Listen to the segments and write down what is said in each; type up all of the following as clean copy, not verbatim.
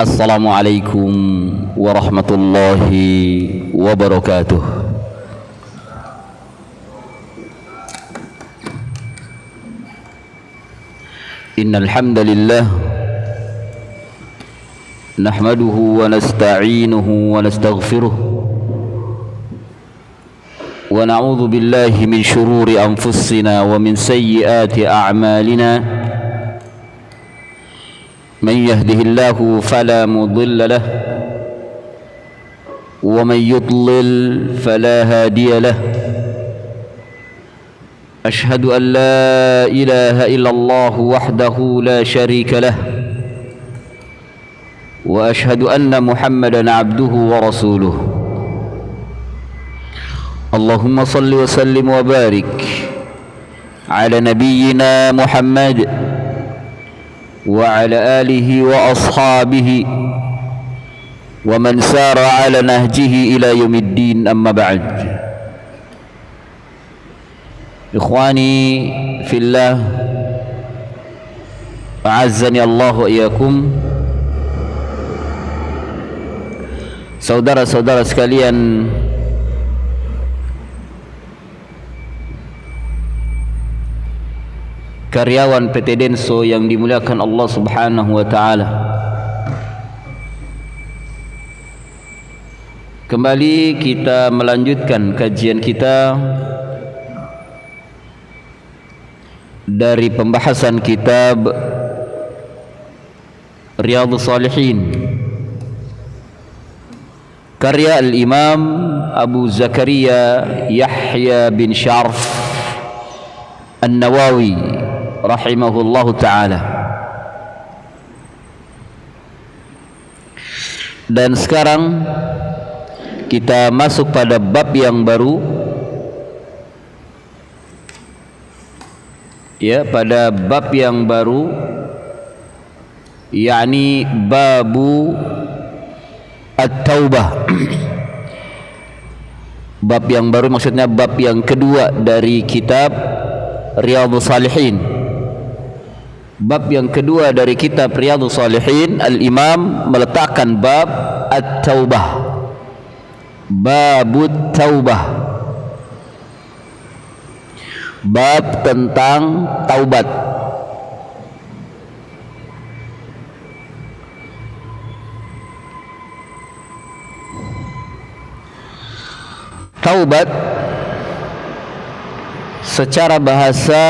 Assalamualaikum warahmatullahi wabarakatuh. Innal hamdalillah nahmaduhu wa nasta'inuhu wa nastaghfiruh wa na'udzu billahi min shururi anfusina wa min sayyiati a'malina. من يهده الله فلا مضل له ومن يضلل فلا هادي له أشهد أن لا إله إلا الله وحده لا شريك له وأشهد أن محمدا عبده ورسوله اللهم صل وسلم وبارك على نبينا محمد وعلى آله وأصحابه ومن سار على نهجه إلى يوم الدين. أما بعد إخواني في الله أعزني الله وإياكم. Saudara-saudara sekalian, karyawan PT Denso yang dimuliakan Allah Subhanahu wa taala. Kembali kita melanjutkan kajian kita dari pembahasan kitab Riyadhus Shalihin karya Al-Imam Abu Zakaria Yahya bin Syarf An-Nawawi rahimahullahu ta'ala. Dan sekarang kita masuk pada bab yang baru, ya, pada bab yang baru, yakni babu at-taubah. Bab yang baru maksudnya bab yang kedua dari kitab Riyadhus Shalihin. Bab yang kedua dari kitab Riyadhus Shalihin, Al-Imam meletakkan bab At-Taubah, Babut Taubah, bab tentang taubat. Taubat secara bahasa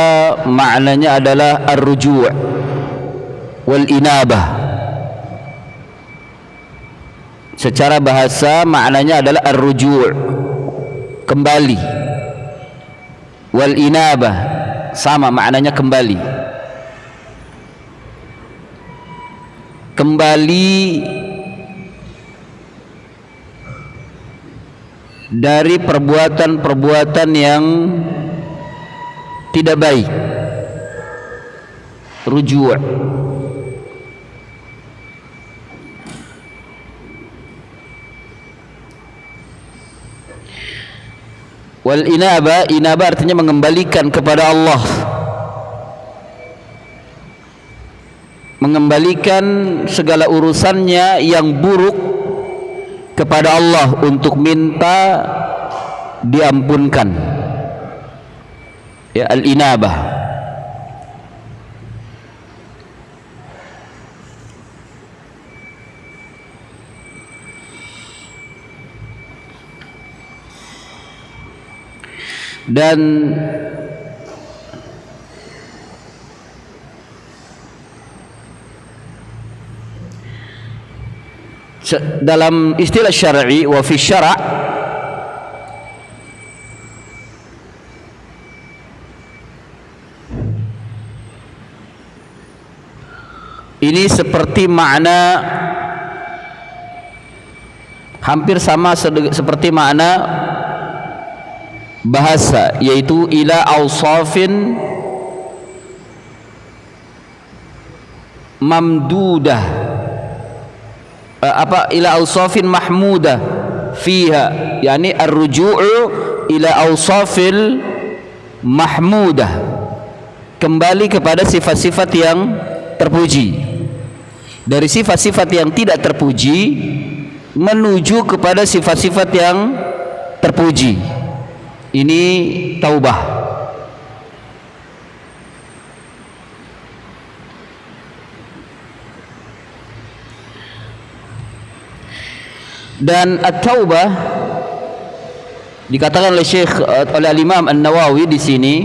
maknanya adalah ar-ruju' wal inabah. Secara bahasa maknanya adalah ar-ruju', kembali, wal inabah sama maknanya kembali. Kembali dari perbuatan-perbuatan yang tidak baik, ruju'. Wal inaba, inaba artinya mengembalikan kepada Allah, mengembalikan segala urusannya yang buruk kepada Allah untuk minta diampunkan. Ya, al-inabah. Dan dalam istilah syar'i, wa fi syara' ini seperti makna hampir sama seperti makna bahasa, yaitu ila awsafin mamdudah, ila awsafin mahmudah fiha, yani ar-ruju'u ila awsafil mahmudah, kembali kepada sifat-sifat yang terpuji. dari sifat-sifat yang tidak terpuji menuju kepada sifat-sifat yang terpuji. Ini taubah. Dan at-taubah dikatakan oleh Imam An-Nawawi di sini,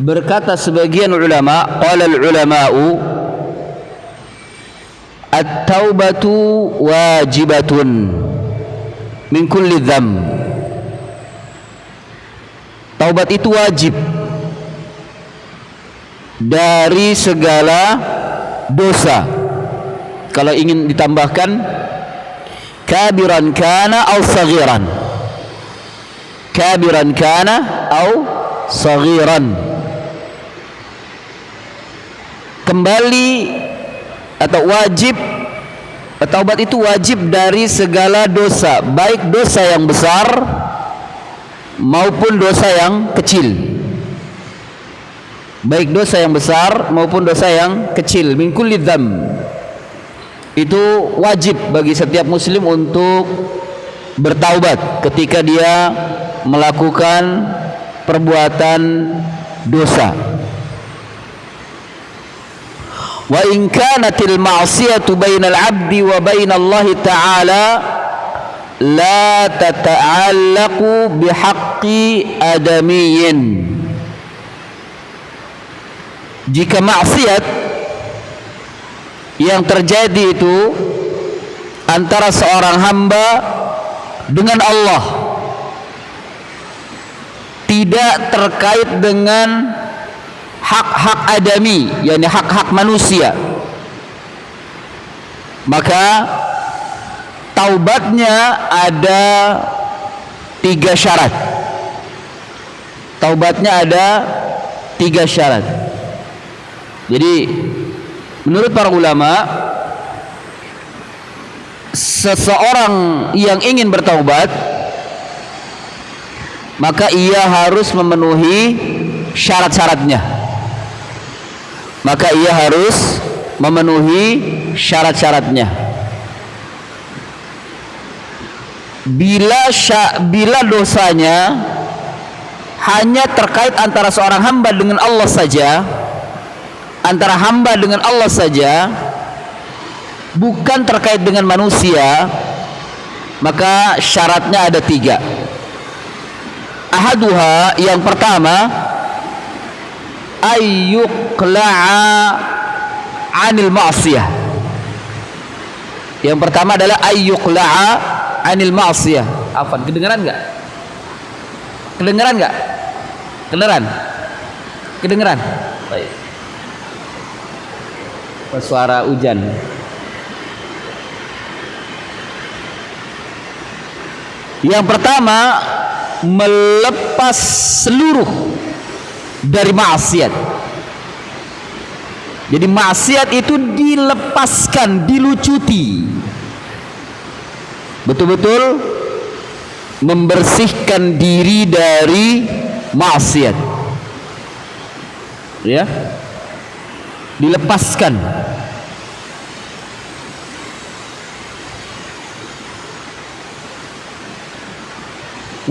berkata sebagian ulama, qala al-ulama'u at-taubatu wajibatun min kulli dzamb. Taubat itu wajib dari segala dosa. Kalau ingin ditambahkan kabiran kana aw saghiran, kabiran kana aw saghiran, kembali atau wajib. Taubat itu wajib dari segala dosa, baik dosa yang besar maupun dosa yang kecil, baik dosa yang besar maupun dosa yang kecil. Min kulli dzamb, itu wajib bagi setiap muslim untuk bertaubat ketika dia melakukan perbuatan dosa. Wa in kanatil ma'siyatu bainal 'abdi wa bainallahi ta'ala la tata'allaqu bihaqqi adamiyyin. Jika maksiat yang terjadi itu antara seorang hamba dengan Allah tidak terkait dengan hak-hak adami, yakni hak-hak manusia, maka taubatnya ada 3 syarat. Taubatnya ada 3 syarat. Jadi menurut para ulama, seseorang yang ingin bertaubat maka ia harus memenuhi syarat-syaratnya. Maka ia harus memenuhi syarat-syaratnya. Bila dosanya hanya terkait antara seorang hamba dengan Allah saja, antara hamba dengan Allah saja, bukan terkait dengan manusia, maka syaratnya ada 3. Ahaduha, yang pertama, ayyuqla'a 'anil ma'siyah. Yang pertama adalah ayyuqla'a 'anil ma'siyah. Afwan, kedengaran enggak? Kedengaran enggak? Kedengaran? Kedengaran? Baik. Suara hujan. Yang pertama, melepas seluruh dari maksiat. Jadi maksiat itu dilepaskan, dilucuti, betul-betul membersihkan diri dari maksiat, ya, dilepaskan.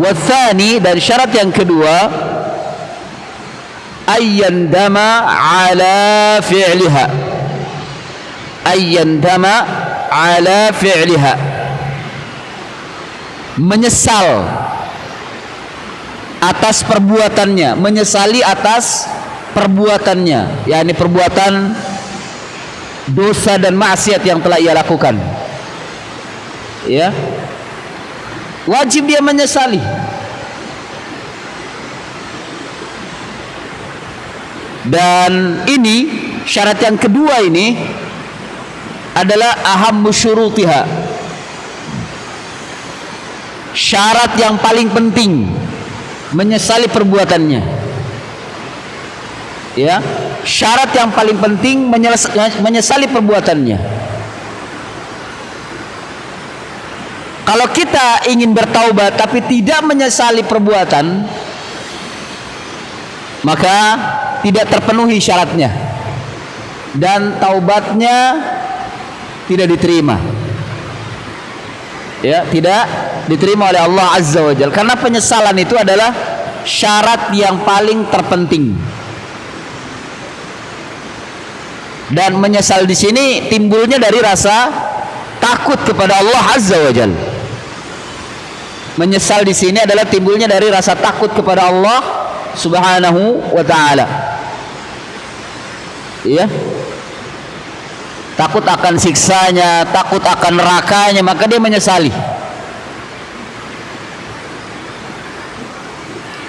Wathani, dan syarat yang kedua, ayyandama ala fi'liha, ayyandama ala fi'liha, menyesal atas perbuatannya, menyesali atas perbuatannya, yakni perbuatan dosa dan maksiat yang telah ia lakukan, ya, wajib dia menyesali. Dan ini syarat yang kedua ini adalah ahammu syurutiha, syarat yang paling penting, menyesali perbuatannya, ya, syarat yang paling penting menyesali perbuatannya. Kalau kita ingin bertaubat tapi tidak menyesali perbuatan, maka tidak terpenuhi syaratnya. dan taubatnya tidak diterima. Ya, tidak diterima oleh Allah Azza wa Jalla. Karena penyesalan itu adalah syarat yang paling terpenting. Dan menyesal di sini timbulnya dari rasa takut kepada Allah Azza wa Jalla. Menyesal di sini adalah timbulnya dari rasa takut kepada Allah Subhanahu wa taala. Ya. Takut akan siksanya, takut akan nerakanya, maka dia menyesali.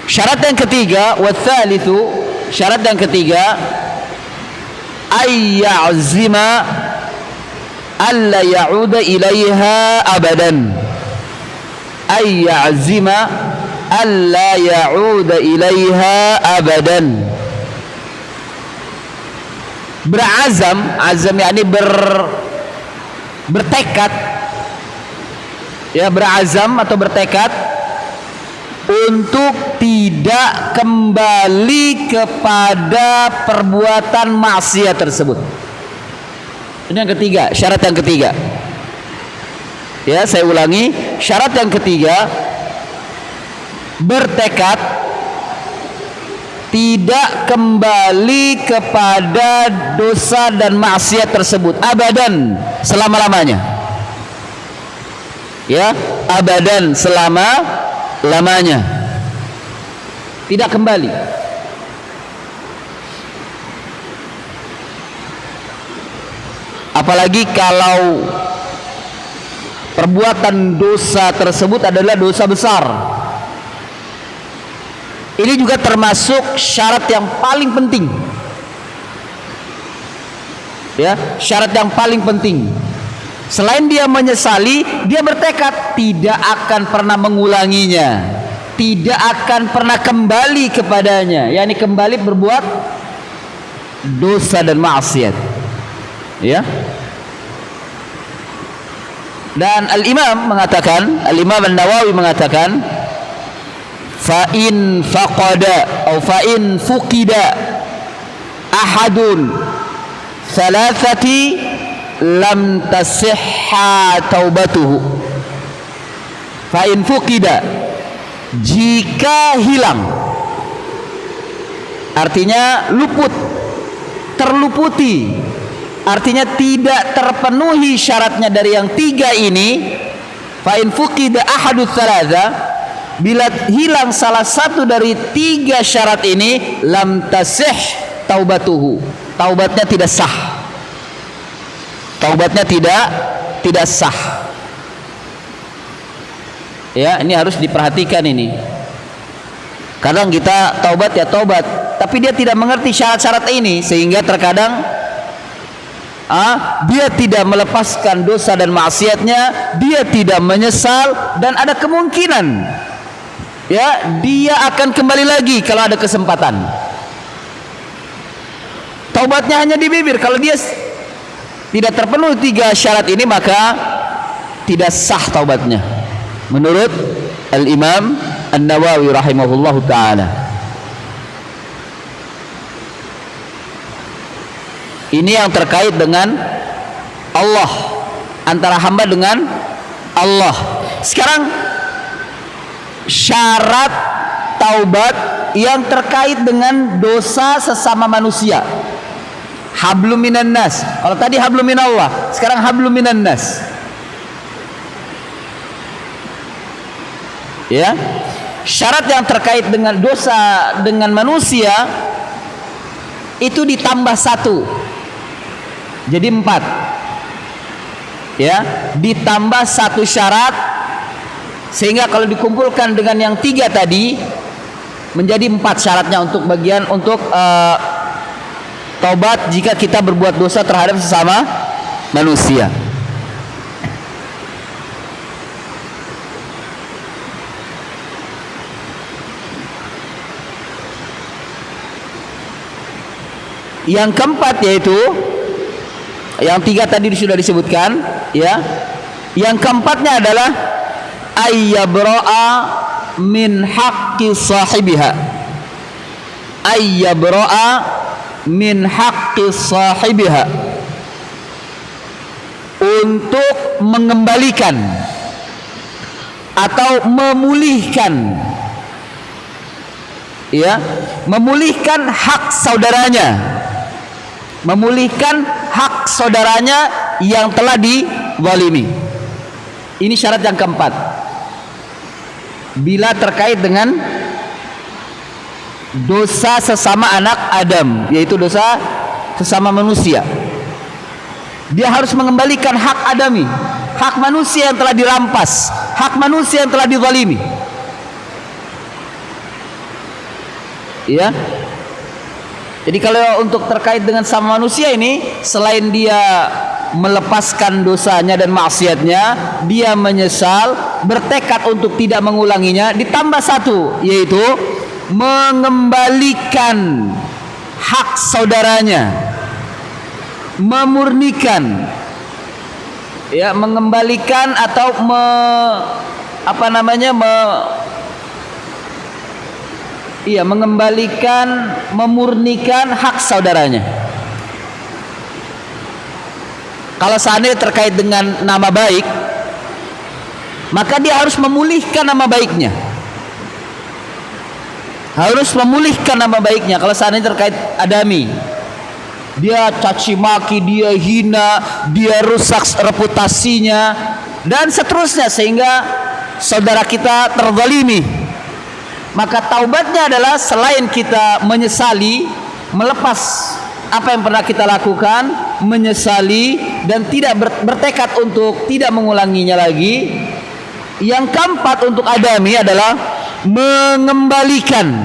Syarat yang ketiga, watsalitsu, syarat yang ketiga, ayya'zima alla ya'uda ilaiha abadan. Ayya'zima alla ya'uda ilaiha abadan. Berazam, azam yakni bertekad, ya, berazam atau bertekad untuk tidak kembali kepada perbuatan maksiat tersebut. Ini yang ketiga, syarat yang ketiga. Ya, saya ulangi, syarat yang ketiga, bertekad tidak kembali kepada dosa dan maksiat tersebut abadan, selama-lamanya. Ya, abadan, selama-lamanya. Tidak kembali. Apalagi kalau perbuatan dosa tersebut adalah dosa besar. Ini juga termasuk syarat yang paling penting. Ya, syarat yang paling penting. Selain dia menyesali, dia bertekad tidak akan pernah mengulanginya, tidak akan pernah kembali kepadanya, yakni kembali berbuat dosa dan maksiat. Ya. Dan Al-Imam mengatakan, Al-Imam An-Nawawi mengatakan, fa in faqada atau fa in fuqida ahadun thalathati lam tasihha taubatuhu. Fa in fuqida, jika hilang, artinya luput, terluputi, artinya tidak terpenuhi syaratnya dari yang tiga ini. Fa in fuqida ahadut thalatha, bila hilang salah satu dari tiga syarat ini, lam tasih taubatuhu, taubatnya tidak sah. Taubatnya tidak sah. Ya, ini harus diperhatikan ini. Kadang kita taubat ya taubat, tapi dia tidak mengerti syarat-syarat ini, sehingga terkadang dia tidak melepaskan dosa dan maksiatnya, dia tidak menyesal, dan ada kemungkinan ya dia akan kembali lagi kalau ada kesempatan. Taubatnya hanya di bibir. Kalau dia tidak terpenuhi tiga syarat ini, maka tidak sah taubatnya menurut Al-Imam An-Nawawi rahimahullahu ta'ala. Ini yang terkait dengan Allah, antara hamba dengan Allah. Sekarang syarat taubat yang terkait dengan dosa sesama manusia. Hablum minan nas. Kalau tadi hablum minallah, sekarang hablum minan nas. Ya. Syarat yang terkait dengan dosa dengan manusia itu ditambah satu, jadi 4. Ya, ditambah satu syarat, sehingga kalau dikumpulkan dengan yang 3 tadi menjadi 4 syaratnya untuk bagian untuk taubat jika kita berbuat dosa terhadap sesama manusia. Yang keempat yaitu yang 3 tadi sudah disebutkan, ya. Yang keempatnya adalah ayyabra'a min haqqi sahibiha. Ayyabra'a min haqqi sahibiha, untuk mengembalikan atau memulihkan, ya, memulihkan hak saudaranya, memulihkan hak saudaranya yang telah dizalimi. Ini syarat yang keempat. Bila terkait dengan dosa sesama anak Adam, yaitu dosa sesama manusia, dia harus mengembalikan hak adami, hak manusia yang telah dirampas, hak manusia yang telah dizalimi. Ya. Jadi kalau untuk terkait dengan sama manusia ini, selain dia melepaskan dosanya dan maksiatnya, dia menyesal, bertekad untuk tidak mengulanginya, ditambah satu, yaitu mengembalikan hak saudaranya, memurnikan, ya, mengembalikan atau mengembalikan, memurnikan hak saudaranya. Kalau seandainya terkait dengan nama baik, maka dia harus memulihkan nama baiknya. Harus memulihkan nama baiknya. Kalau seandainya terkait adami, dia caci maki, dia hina, dia rusak reputasinya, dan seterusnya, sehingga saudara kita terzalimi. Maka taubatnya adalah selain kita menyesali, melepas apa yang pernah kita lakukan, menyesali dan tidak bertekad untuk tidak mengulanginya lagi. Yang keempat untuk adami adalah mengembalikan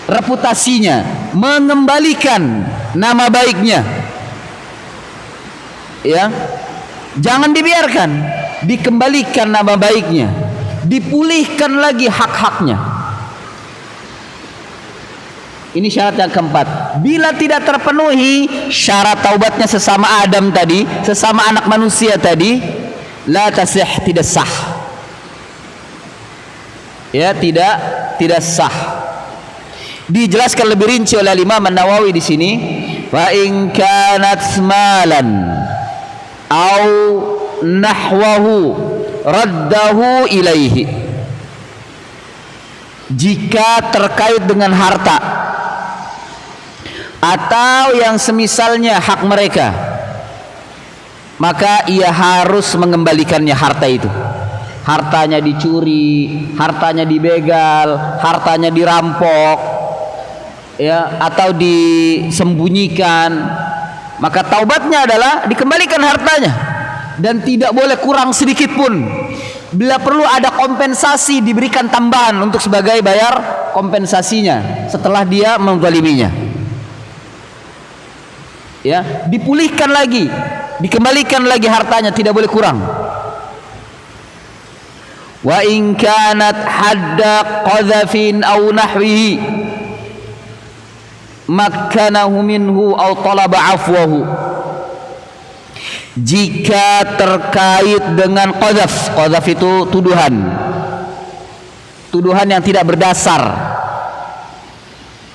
reputasinya, mengembalikan nama baiknya. Ya, jangan dibiarkan, dikembalikan nama baiknya, dipulihkan lagi hak-haknya. Ini syarat yang keempat. Bila tidak terpenuhi syarat taubatnya sesama Adam tadi, sesama anak manusia tadi, la tasih, tidak sah. Ya, tidak sah. Dijelaskan lebih rinci oleh Imam An-Nawawi di sini, fa in kanat malan au nahwahu raddahu ilaihi. Jika terkait dengan harta atau yang semisalnya hak mereka, maka ia harus mengembalikannya harta itu. Hartanya dicuri, hartanya dibegal, hartanya dirampok, ya, atau disembunyikan, maka taubatnya adalah dikembalikan hartanya dan tidak boleh kurang sedikit pun. Bila perlu ada kompensasi, diberikan tambahan untuk sebagai bayar kompensasinya setelah dia menzaliminya. Ya, dipulihkan lagi, dikembalikan lagi hartanya, tidak boleh kurang. Wa in kanat hadda qadhafin aw nahwihi makkanahu minhu aw talaba afwahu. Jika terkait dengan qadhaf, qadhaf itu tuduhan yang tidak berdasar.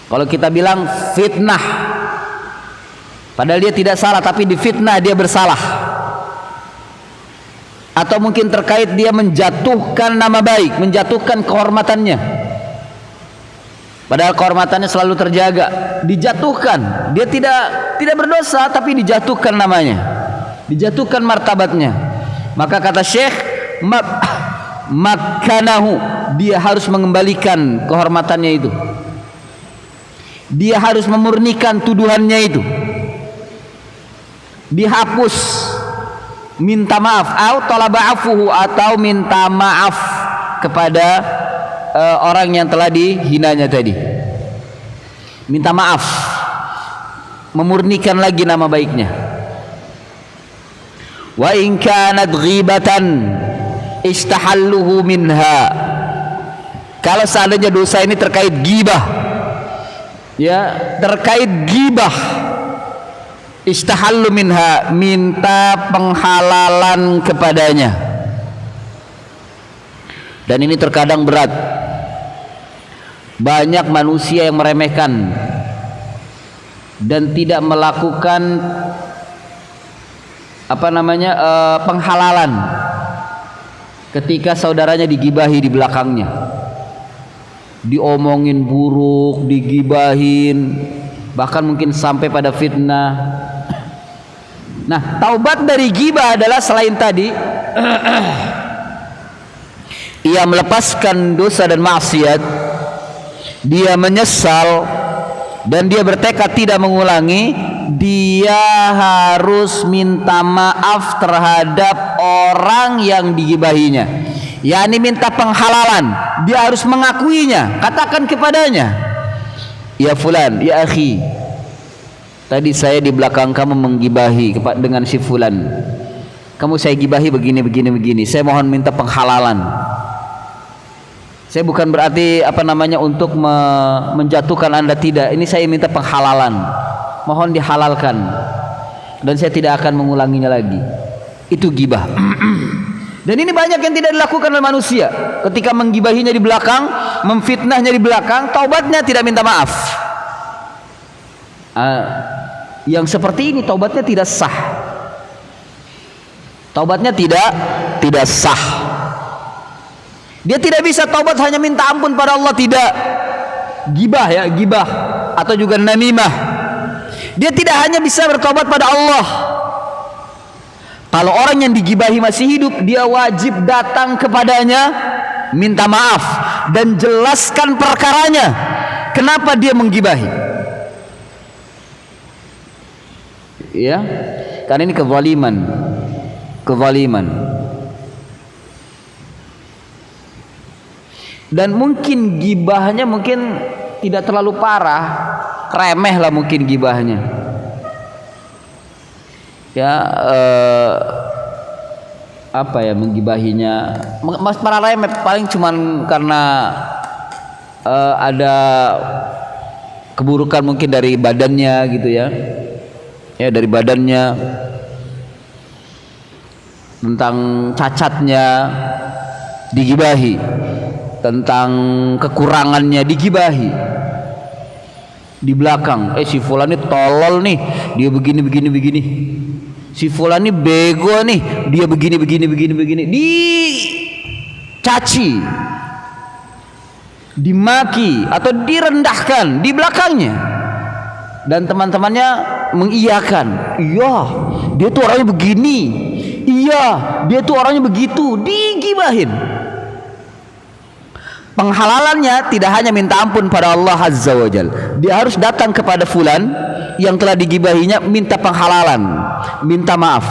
Kalau kita bilang fitnah, padahal dia tidak salah, tapi difitnah dia bersalah. Atau mungkin terkait dia menjatuhkan nama baik, menjatuhkan kehormatannya, padahal kehormatannya selalu terjaga, dijatuhkan. Dia tidak berdosa, tapi dijatuhkan namanya, dijatuhkan martabatnya. Maka kata Syekh, makanahu, dia harus mengembalikan kehormatannya itu, dia harus memurnikan tuduhannya itu, dihapus, minta maaf, atau talaba afuhu, atau minta maaf kepada orang yang telah dihinanya tadi. Minta maaf, memurnikan lagi nama baiknya. Wa in kanat ghibatan istahalluhu minha. Kalau seandainya dosa ini terkait ghibah, ya, terkait ghibah, istahallu minha, minta penghalalan kepadanya. Dan ini terkadang berat. Banyak manusia yang meremehkan dan tidak melakukan penghalalan ketika saudaranya digibahi di belakangnya, diomongin buruk, digibahin, bahkan mungkin sampai pada fitnah. Nah, taubat dari gibah adalah selain tadi ia melepaskan dosa dan maksiat, dia menyesal dan dia bertekad tidak mengulangi, dia harus minta maaf terhadap orang yang digibahinya, yakni minta penghalalan. Dia harus mengakuinya, katakan kepadanya, ya fulan, ya akhi, tadi saya di belakang kamu menggibahi dengan si fulan, kamu saya gibahi begini, saya mohon minta penghalalan. Saya bukan berarti untuk menjatuhkan Anda, tidak. Ini saya minta penghalalan, mohon dihalalkan, dan saya tidak akan mengulanginya lagi. Itu gibah. Dan ini banyak yang tidak dilakukan oleh manusia. Ketika menggibahinya di belakang, memfitnahnya di belakang, taubatnya tidak minta maaf. Yang seperti ini taubatnya tidak sah. Taubatnya tidak sah. Dia tidak bisa taubat hanya minta ampun pada Allah, tidak. Gibah atau juga namimah. Dia tidak hanya bisa bertobat pada Allah. Kalau orang yang digibahi masih hidup, dia wajib datang kepadanya, minta maaf dan jelaskan perkaranya, kenapa dia menggibahi. Ya, karena ini kezaliman. Dan mungkin gibahnya mungkin tidak terlalu parah, remeh lah mungkin gibahnya. Ya, menggibahinya para remeh paling cuman karena ada keburukan mungkin dari badannya gitu ya. Ya, dari badannya, tentang cacatnya digibahi, tentang kekurangannya digibahi di belakang. Si fulan ini tolol nih, dia begini. Si fulan ini bego nih, dia begini. Dicaci, dimaki atau direndahkan di belakangnya, dan teman-temannya mengiyakan, iya dia tuh orangnya begini, iya dia tuh orangnya begitu, digibahin. Penghalalannya tidak hanya minta ampun pada Allah Azza wa Jal, dia harus datang kepada fulan yang telah digibahinya, minta penghalalan, minta maaf.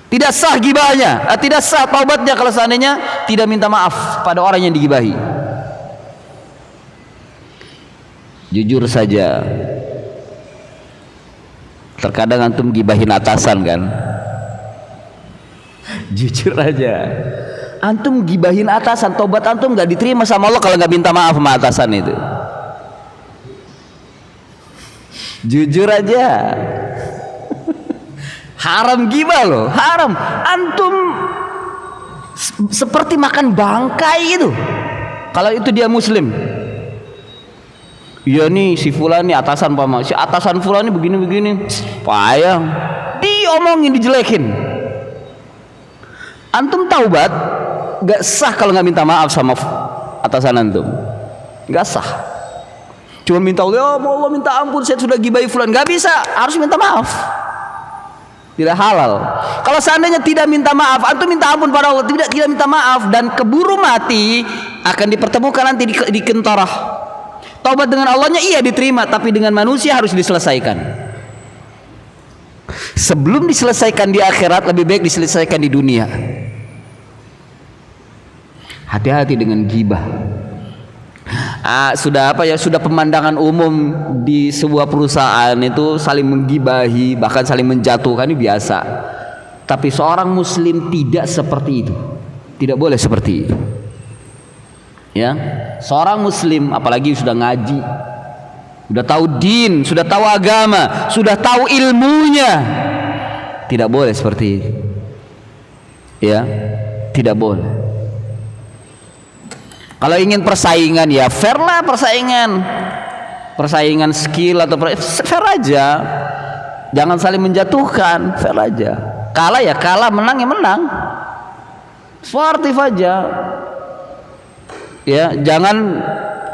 Tidak sah gibahnya, tidak sah taubatnya kalau seandainya tidak minta maaf pada orang yang digibahi. Jujur saja, terkadang antum gibahin atasan kan? Jujur aja, antum gibahin atasan, tobat antum nggak diterima sama Allah kalau nggak minta maaf sama atasan itu. Jujur aja, haram gibah loh, haram. Antum seperti makan bangkai itu kalau itu dia muslim. Iya nih si fulan nih atasan pama, si atasan fulan nih begini, payah, diomongin, dijelekin. Antum taubat gak sah kalau nggak minta maaf sama atasan antum, gak sah. Cuma minta Allah, ya Allah minta ampun saya sudah gibahi fulan, gak bisa, harus minta maaf. Tidak halal. Kalau seandainya tidak minta maaf, antum minta ampun pada Allah, tidak minta maaf, dan keburu mati, akan dipertemukan nanti di kentorah. Taubat dengan Allahnya iya diterima, tapi dengan manusia harus diselesaikan. Sebelum diselesaikan di akhirat, lebih baik diselesaikan di dunia. Hati-hati dengan gibah. Sudah pemandangan umum di sebuah perusahaan itu saling menggibahi, bahkan saling menjatuhkan, ini biasa. Tapi seorang muslim tidak seperti itu. Tidak boleh seperti itu. Ya, seorang muslim apalagi sudah ngaji, sudah tahu din, sudah tahu agama, sudah tahu ilmunya, tidak boleh seperti itu. Ya, tidak boleh. Kalau ingin persaingan, ya fair lah persaingan. persaingan skill atau fair aja, jangan saling menjatuhkan, fair aja. Kalah ya kalah, menang ya menang, sportif aja ya, jangan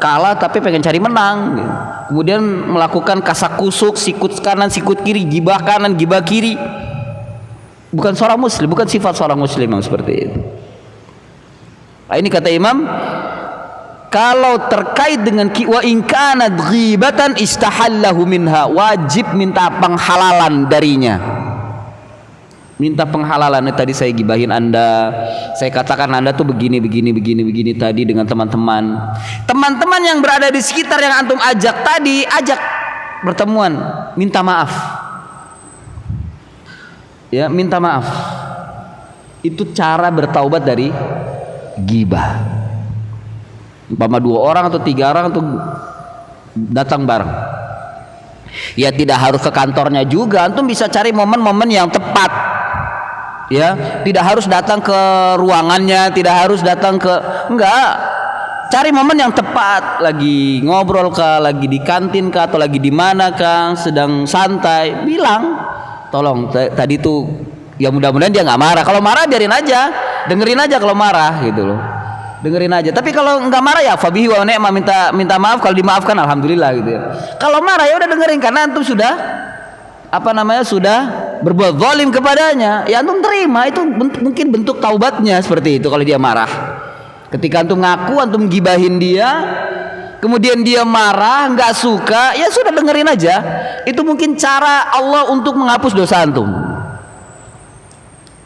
kalah tapi pengen cari menang gitu. Kemudian melakukan kasak kusuk, sikut kanan sikut kiri, gibah kanan gibah kiri. Bukan seorang muslim, bukan sifat seorang muslim yang seperti itu. Nah, ini kata Imam, kalau terkait dengan wa in kanat ghibatan istahallahu minha, wajib minta penghalalan darinya. Minta penghalalan. Tadi saya gibahin Anda, saya katakan Anda tuh begini tadi dengan teman-teman yang berada di sekitar yang antum ajak tadi, ajak bertemuan, minta maaf ya, minta maaf. Itu cara bertaubat dari gibah. Umpama 2 orang atau 3 orang tuh datang bareng, ya tidak harus ke kantornya juga, antum bisa cari momen-momen yang tepat ya, tidak harus datang ke ruangannya, tidak harus datang ke, enggak, cari momen yang tepat, lagi ngobrol kah, lagi di kantin kah, atau lagi di mana kah, sedang santai, bilang tolong tadi tuh, ya mudah-mudahan dia nggak marah. Kalau marah biarin aja, dengerin aja kalau marah gitu loh, dengerin aja. Tapi kalau nggak marah ya fabihi wa ni'mah, minta maaf, kalau dimaafkan alhamdulillah gitu ya. Kalau marah ya udah dengerin, karena antum sudah sudah berbuat zalim kepadanya, ya antum terima, itu mungkin bentuk taubatnya seperti itu. Kalau dia marah, ketika antum ngaku antum gibahin dia, kemudian dia marah, nggak suka, ya sudah dengerin aja. Itu mungkin cara Allah untuk menghapus dosa antum.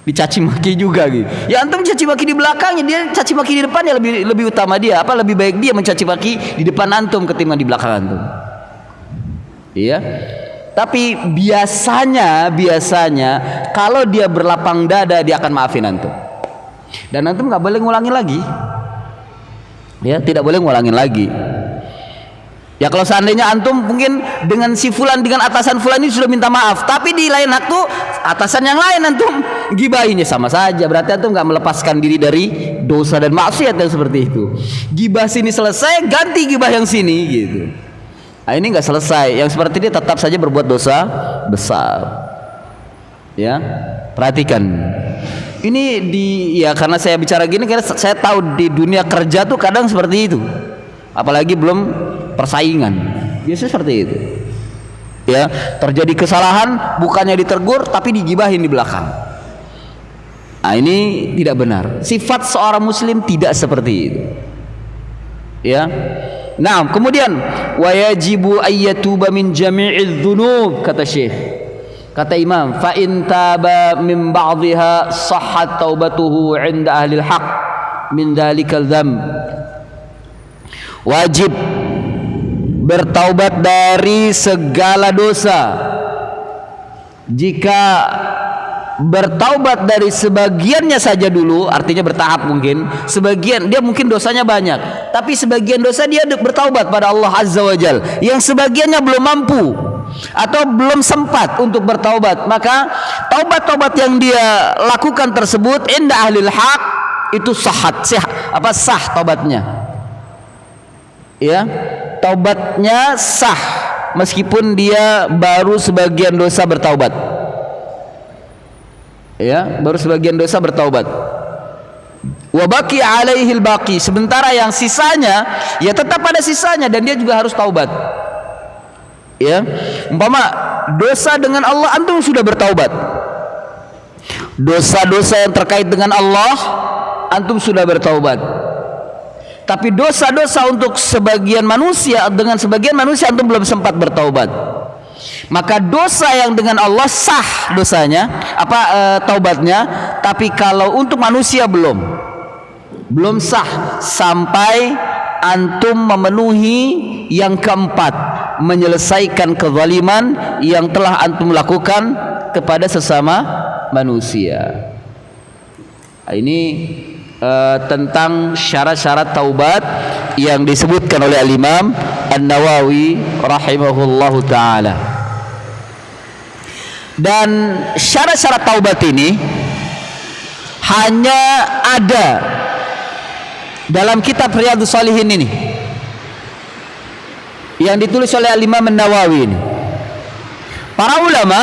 Dicaci maki juga gitu, ya antum caci maki di belakangnya, dia caci maki di depannya, lebih utama dia, lebih baik dia mencaci maki di depan antum ketimbang di belakang antum. Iya. Tapi biasanya kalau dia berlapang dada, dia akan maafin antum. Dan antum nggak boleh ngulangin lagi. Ya, tidak boleh ngulangin lagi. Ya kalau seandainya antum mungkin dengan si fulan, dengan atasan fulan ini sudah minta maaf, tapi di lain waktu atasan yang lain antum gibahinnya, sama saja. Berarti antum nggak melepaskan diri dari dosa dan maksiat yang seperti itu. Gibah sini selesai, ganti gibah yang sini gitu. Nah, ini nggak selesai, yang seperti ini tetap saja berbuat dosa besar. Ya, perhatikan. Ini ya karena saya bicara gini, karena saya tahu di dunia kerja tuh kadang seperti itu. Apalagi belum persaingan, biasanya seperti itu. Ya, terjadi kesalahan, bukannya ditegur tapi digibahin di belakang. Nah, ini tidak benar. Sifat seorang muslim tidak seperti itu. Ya. Nah, kemudian wajibu ayyatuba min jami'iz dzunub, kata Syekh, kata Imam, fa in taba min ba'dihha sahhat taubatuhu 'inda ahli al-haq min dzalikal dzamb. Wajib bertaubat dari segala dosa. Jika bertaubat dari sebagiannya saja dulu, artinya bertahap, mungkin sebagian dia mungkin dosanya banyak, tapi sebagian dosa dia bertaubat pada Allah Azza wa Jal, yang sebagiannya belum mampu atau belum sempat untuk bertaubat, maka taubat-taubat yang dia lakukan tersebut inda ahlil haq itu sah taubatnya. Ya, taubatnya sah meskipun dia baru sebagian dosa bertaubat. Ya, baru sebagian dosa bertaubat. Wa baqi alaihi al-baqi, sementara yang sisanya ya tetap ada sisanya dan dia juga harus taubat. Ya, umpama dosa dengan Allah antum sudah bertaubat. Dosa-dosa yang terkait dengan Allah antum sudah bertaubat. Tapi dosa-dosa untuk sebagian manusia, dengan sebagian manusia antum belum sempat bertaubat. Maka dosa yang dengan Allah sah dosanya, taubatnya, tapi kalau untuk manusia belum sah sampai antum memenuhi yang keempat, menyelesaikan kezaliman yang telah antum lakukan kepada sesama manusia. Ini tentang syarat-syarat taubat yang disebutkan oleh Al-Imam An-Nawawi rahimahullahu ta'ala. Dan syarat-syarat taubat ini hanya ada dalam kitab Riyadhus Shalihin ini. yang ditulis oleh Imam An-Nawawi ini. Para ulama,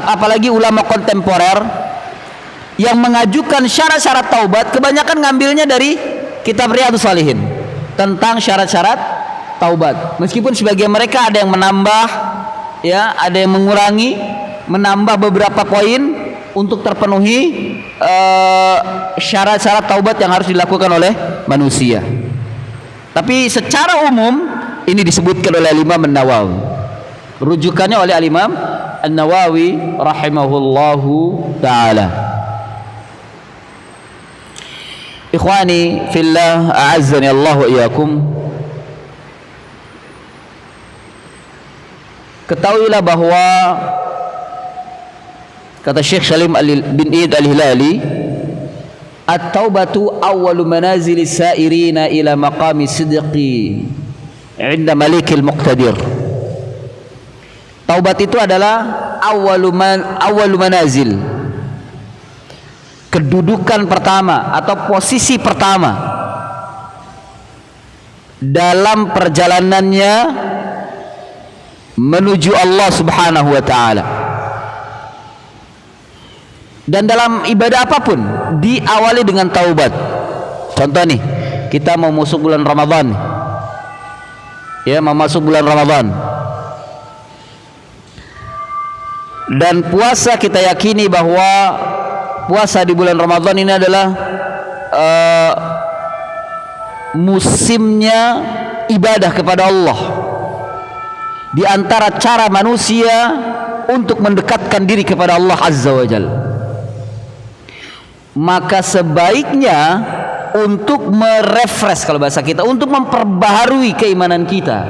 apalagi ulama kontemporer yang mengajukan syarat-syarat taubat, kebanyakan ngambilnya dari kitab Riyadhus Shalihin tentang syarat-syarat taubat. Meskipun sebagian mereka ada yang menambah, ya, ada yang mengurangi, menambah beberapa poin untuk terpenuhi syarat-syarat taubat yang harus dilakukan oleh manusia. Tapi secara umum ini disebutkan oleh Imam An-Nawawi. Rujukannya oleh Imam An-Nawawi rahimahullahu taala. Ikhwani fillah, a'azzani Allah wa iyyakum. Ketahuilah bahwa kata Syekh Salim bin Id Al-Hilali, at-taubatu awwalu manazilis sairina ila maqami sidqi 'inda malikil muqtadir. Taubat itu adalah awwalu manazil, kedudukan pertama atau posisi pertama dalam perjalanannya menuju Allah Subhanahu wa taala. Dan dalam ibadah apapun diawali dengan taubat. Contoh nih, kita mau masuk bulan Ramadan. Ya, mau masuk bulan Ramadan. Dan puasa, kita yakini bahwa puasa di bulan Ramadan ini adalah musimnya ibadah kepada Allah. Di antara cara manusia untuk mendekatkan diri kepada Allah Azza wa Jalla. Maka sebaiknya untuk merefresh, kalau bahasa kita, untuk memperbaharui keimanan kita,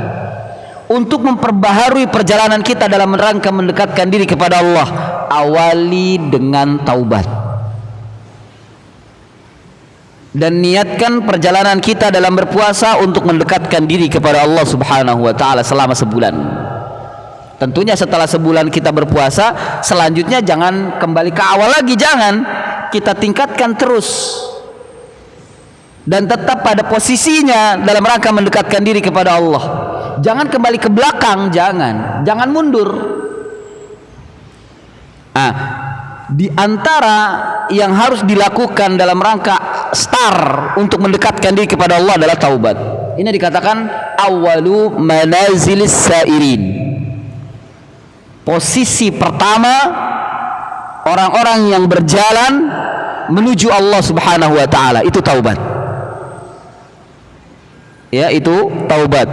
untuk memperbaharui perjalanan kita dalam rangka mendekatkan diri kepada Allah, awali dengan taubat. Dan niatkan perjalanan kita dalam berpuasa untuk mendekatkan diri kepada Allah Subhanahu wa taala selama sebulan. Tentunya setelah sebulan kita berpuasa, selanjutnya jangan kembali ke awal lagi, jangan. Kita tingkatkan terus dan tetap pada posisinya dalam rangka mendekatkan diri kepada Allah. Jangan kembali ke belakang, jangan mundur. Di antara yang harus dilakukan dalam rangka start untuk mendekatkan diri kepada Allah adalah taubat. Ini dikatakan awalu manazilis sairin, posisi pertama orang-orang yang berjalan menuju Allah Subhanahu wa taala, itu taubat. Ya, itu taubat.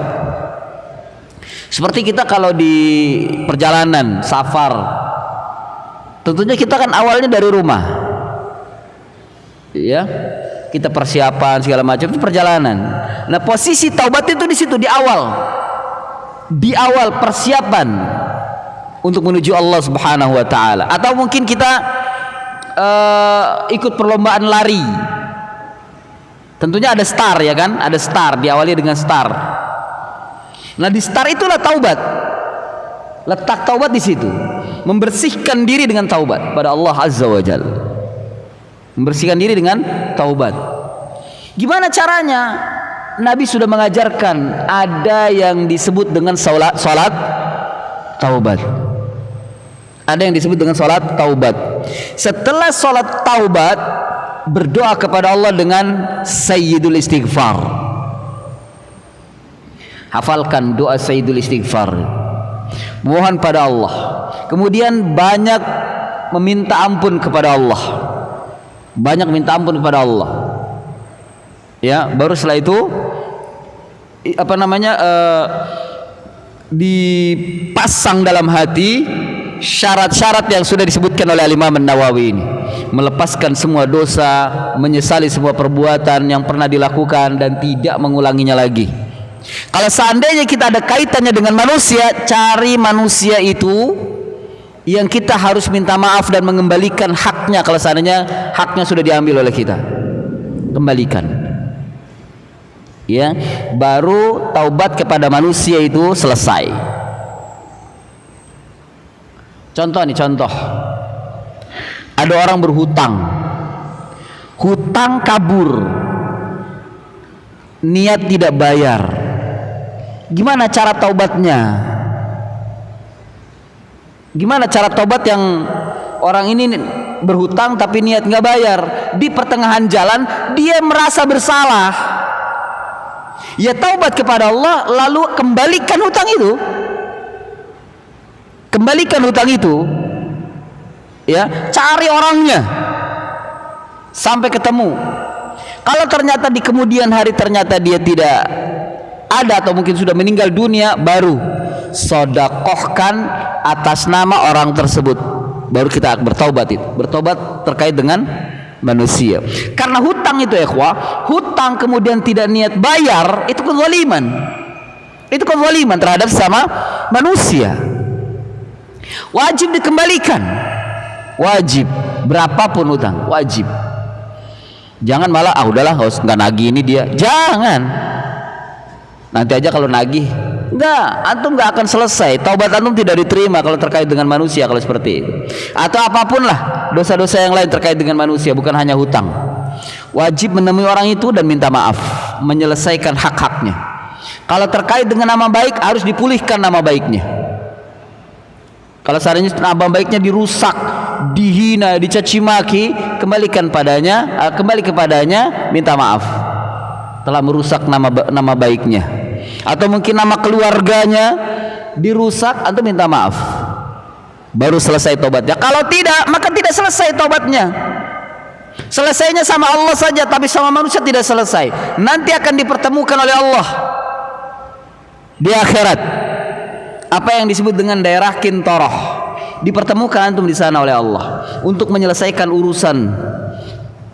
Seperti kita kalau di perjalanan safar, tentunya kita kan awalnya dari rumah. Ya, kita persiapan segala macam, itu perjalanan. Nah, posisi taubat itu di situ, di awal persiapan untuk menuju Allah Subhanahu wa taala. Atau mungkin kita ikut perlombaan lari, tentunya ada start, ya kan, ada start, diawali dengan start. Nah, di start itulah taubat, letak taubat di situ, membersihkan diri dengan taubat pada Allah Azza wa Jalla, membersihkan diri dengan taubat. Gimana caranya? Nabi sudah mengajarkan, ada yang disebut dengan salat taubat. Ada yang disebut dengan salat taubat. Setelah salat taubat, berdoa kepada Allah dengan sayyidul istighfar. Hafalkan doa sayyidul istighfar. Mohon pada Allah. Kemudian banyak meminta ampun kepada Allah. Banyak minta ampun kepada Allah. Ya, baru setelah itu dipasang dalam hati syarat-syarat yang sudah disebutkan oleh Imam An-Nawawi ini. Melepaskan semua dosa, menyesali semua perbuatan yang pernah dilakukan dan tidak mengulanginya lagi. Kalau seandainya kita ada kaitannya dengan manusia, cari manusia itu yang kita harus minta maaf dan mengembalikan haknya. Kalau seandainya haknya sudah diambil oleh kita, kembalikan. Ya, baru taubat kepada manusia itu selesai. Contoh nih, contoh. Ada orang berhutang. Hutang kabur. Niat tidak bayar. Gimana cara taubatnya? Gimana cara taubat yang orang ini berhutang tapi niat nggak bayar, di pertengahan jalan dia merasa bersalah, ya taubat kepada Allah, lalu kembalikan hutang itu, ya cari orangnya sampai ketemu. Kalau ternyata di kemudian hari ternyata dia tidak ada atau mungkin sudah meninggal dunia, baru sodakohkan atas nama orang tersebut, baru kita bertaubat. Itu bertaubat terkait dengan manusia. Karena hutang itu ikhwah, hutang kemudian tidak niat bayar, itu kezaliman. Itu kezaliman terhadap sama manusia. Wajib dikembalikan, wajib, berapapun hutang wajib. Jangan malah udahlah nggak nagih ini dia, jangan. Nanti aja kalau nagih, enggak, antum nggak akan selesai. Taubat antum tidak diterima kalau terkait dengan manusia, kalau seperti itu. Atau apapun lah dosa-dosa yang lain terkait dengan manusia, bukan hanya hutang. Wajib menemui orang itu dan minta maaf, menyelesaikan hak-haknya. Kalau terkait dengan nama baik, harus dipulihkan nama baiknya. Kalau seandainya nama baiknya dirusak, dihina, dicaci maki, kembali kepadanya, minta maaf telah merusak nama baiknya. Atau mungkin nama keluarganya dirusak, antum minta maaf, baru selesai tobatnya. Kalau tidak, maka tidak selesai tobatnya. Selesainya sama Allah saja, tapi sama manusia tidak selesai. Nanti akan dipertemukan oleh Allah di akhirat, apa yang disebut dengan daerah Kintoroh. Dipertemukan antum di sana oleh Allah untuk menyelesaikan urusan,